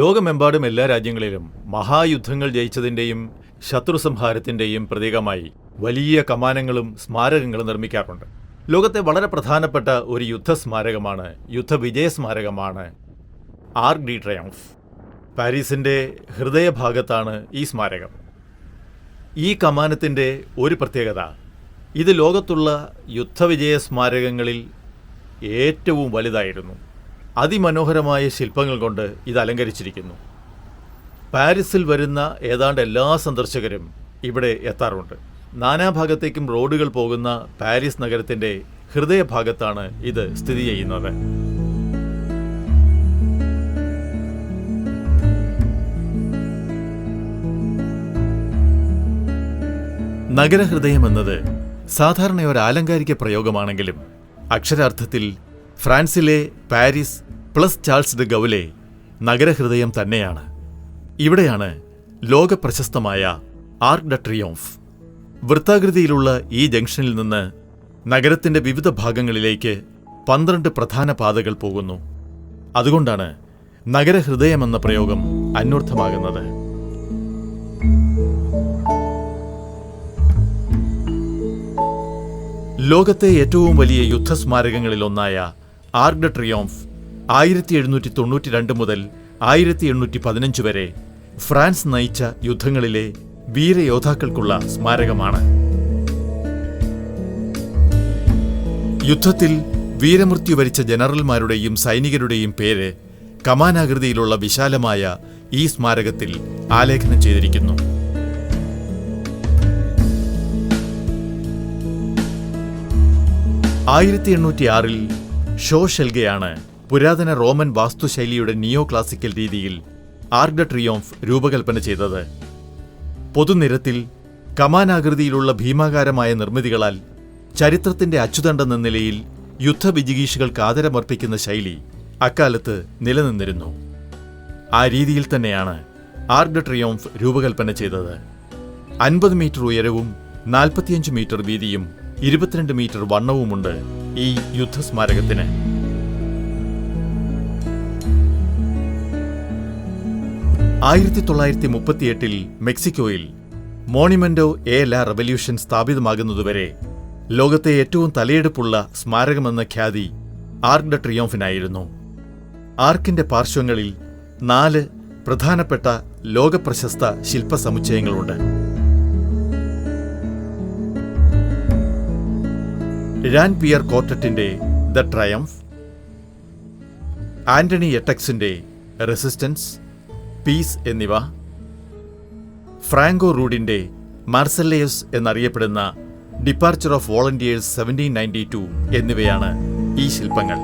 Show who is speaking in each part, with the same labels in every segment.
Speaker 1: ലോകമെമ്പാടും എല്ലാ രാജ്യങ്ങളിലും മഹായുദ്ധങ്ങൾ ജയിച്ചതിൻ്റെയും ശത്രുസംഹാരത്തിൻ്റെയും പ്രതീകമായി വലിയ കമാനങ്ങളും സ്മാരകങ്ങളും നിർമ്മിക്കാറുണ്ട്. ലോകത്തെ വളരെ പ്രധാനപ്പെട്ട ഒരു യുദ്ധസ്മാരകമാണ്, യുദ്ധവിജയ സ്മാരകമാണ് ആർക്ക് ഡി ട്രയംഫ്. പാരീസിൻ്റെ ഹൃദയഭാഗത്താണ് ഈ സ്മാരകം. ഈ കമാനത്തിൻ്റെ ഒരു പ്രത്യേകത, ഇത് ലോകത്തുള്ള യുദ്ധവിജയ സ്മാരകങ്ങളിൽ ഏറ്റവും വലുതായിരുന്നു. അതിമനോഹരമായ ശില്പങ്ങൾ കൊണ്ട് ഇത് അലങ്കരിച്ചിരിക്കുന്നു. പാരീസിൽ വരുന്ന ഏതാണ്ട് എല്ലാ സന്ദർശകരും ഇവിടെ എത്താറുണ്ട്. നാനാഭാഗത്തേക്കും റോഡുകൾ പോകുന്ന പാരീസ് നഗരത്തിൻ്റെ ഹൃദയഭാഗത്താണ് ഇത് സ്ഥിതി ചെയ്യുന്നത്. നഗരഹൃദയം എന്നത് സാധാരണ ഒരു ആലങ്കാരിക പ്രയോഗമാണെങ്കിലും അക്ഷരാർത്ഥത്തിൽ ഫ്രാൻസിലെ പാരീസ് പ്ലസ് ചാൾസ് ഡെ ഗൗലെ നഗരഹൃദയം തന്നെയാണ്. ഇവിടെയാണ് ലോകപ്രശസ്തമായ ആർക്ക് ഡെ ട്രിയോംഫ്. വൃത്താകൃതിയിലുള്ള ഈ ജംഗ്ഷനിൽ നിന്ന് നഗരത്തിൻ്റെ വിവിധ ഭാഗങ്ങളിലേക്ക് 12 പ്രധാന പാതകൾ പോകുന്നു. അതുകൊണ്ടാണ് നഗരഹൃദയമെന്ന പ്രയോഗം അന്വർത്ഥമാകുന്നത്. ലോകത്തെ ഏറ്റവും വലിയ യുദ്ധസ്മാരകങ്ങളിലൊന്നായ ആർക്ക് ഡെ ട്രിയോംഫ് 1792 മുതൽ 1815 വരെ ഫ്രാൻസ് നയിച്ച യുദ്ധങ്ങളിലെ വീരയോദ്ധാക്കൾക്കുള്ള സ്മാരകമാണ്. യുദ്ധത്തിൽ വീരമൃത്യു വരിച്ച ജനറൽമാരുടെയും സൈനികരുടെയും പേര് കമാനാകൃതിയിലുള്ള വിശാലമായ ഈ സ്മാരകത്തിൽ ആലേഖനം ചെയ്തിരിക്കുന്നു. 1806 ഷോ ഷെൽഗയാണ് പുരാതന റോമൻ വാസ്തുശൈലിയുടെ നിയോ ക്ലാസിക്കൽ രീതിയിൽ ആർക്ക് ഡെ ട്രിയോംഫ് രൂപകൽപ്പന ചെയ്തത്. പൊതുനിരത്തിൽ കമാനാകൃതിയിലുള്ള ഭീമാകാരമായ നിർമ്മിതികളാൽ ചരിത്രത്തിന്റെ അച്ചുതണ്ടെന്ന നിലയിൽ യുദ്ധവിജിഗീഷുകൾക്ക് ആദരമർപ്പിക്കുന്ന ശൈലി അക്കാലത്ത് നിലനിന്നിരുന്നു. ആ രീതിയിൽ തന്നെയാണ് ആർക്ക് ഡെ ട്രിയോംഫ് രൂപകൽപ്പന ചെയ്തത്. 50 മീറ്റർ ഉയരവും 45 മീറ്റർ വീതിയും 22 മീറ്റർ വണ്ണവുമുണ്ട് ഈ യുദ്ധസ്മാരകത്തിന്. ആയിരത്തി 1938 മെക്സിക്കോയിൽ മോണിമെന്റോ എ ലാ റെവല്യൂഷൻ സ്ഥാപിതമാകുന്നതുവരെ ലോകത്തെ ഏറ്റവും തലയെടുപ്പുള്ള സ്മാരകമെന്ന ഖ്യാതി ആർക്ക് ഡെ ട്രിയോംഫിനായിരുന്നു. ആർക്കിന്റെ പാർശ്വങ്ങളിൽ 4 പ്രധാനപ്പെട്ട ലോകപ്രശസ്ത ശില്പസമുച്ചയങ്ങളുണ്ട്. രാൻ പിയർ കോർട്ടറ്റിന്റെ ദ ട്രയംഫ്, ആന്റണി എട്ടക്സിന്റെ റെസിസ്റ്റൻസ്, പീസ് എന്നിവ, ഫ്രാങ്കോ റൂഡിന്റെ മാർസെല്ലയസ് എന്നറിയപ്പെടുന്ന ഡിപ്പാർച്ചർ ഓഫ് വോളണ്ടിയേഴ്സ് 1792 എന്നിവയാണ് ഈ ശില്പങ്ങൾ.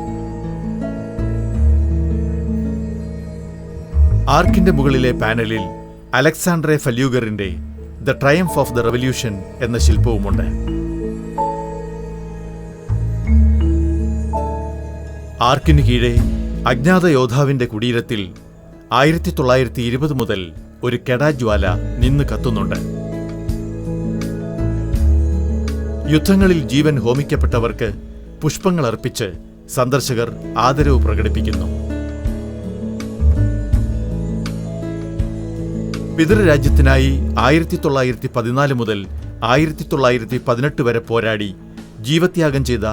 Speaker 1: ആർക്കിന്റെ മുകളിലെ പാനലിൽ അലക്സാണ്ട്രെ ഫല്യൂഗറിന്റെ the triumph of the revolution എന്ന ശില്പവുമുണ്ട്. ആർക്കിനു കീഴെ അജ്ഞാത യോദ്ധാവിന്റെ കുടീരത്തിൽ 1920 മുതൽ ഒരു കെടാജ്വാല നിന്ന് കത്തുന്നുണ്ട്. യുദ്ധങ്ങളിൽ ജീവൻ ഹോമിക്കപ്പെട്ടവർക്ക് പുഷ്പങ്ങൾ അർപ്പിച്ച് സന്ദർശകർ ആദരവ് പ്രകടിപ്പിക്കുന്നു. പിതൃരാജ്യത്തിനായി 1914 മുതൽ 1918 വരെ പോരാടി ജീവത്യാഗം ചെയ്ത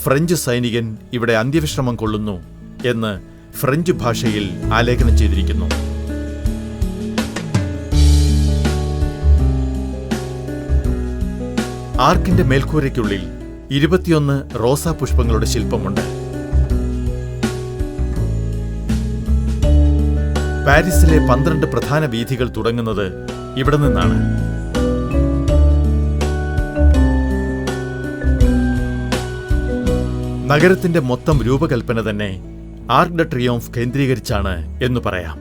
Speaker 1: ഫ്രഞ്ച് സൈനികൻ ഇവിടെ അന്ത്യവിശ്രമം കൊള്ളുന്നു എന്ന് ഫ്രഞ്ച് ഭാഷയിൽ ആലേഖനം ചെയ്തിരിക്കുന്നു. ആർക്കിന്റെ മേൽക്കൂരയ്ക്കുള്ളിൽ 21 റോസാ പുഷ്പങ്ങളുടെ ശില്പമുണ്ട്. പാരീസിലെ 12 പ്രധാന വീഥികൾ തുടങ്ങുന്നത് ഇവിടെ നിന്നാണ്. നഗരത്തിന്റെ മൊത്തം രൂപകൽപ്പന തന്നെ ആർക്ക് ഡെ ട്രിയോംഫ് കേന്ദ്രീകരിച്ചാണ് എന്ന് പറയാം.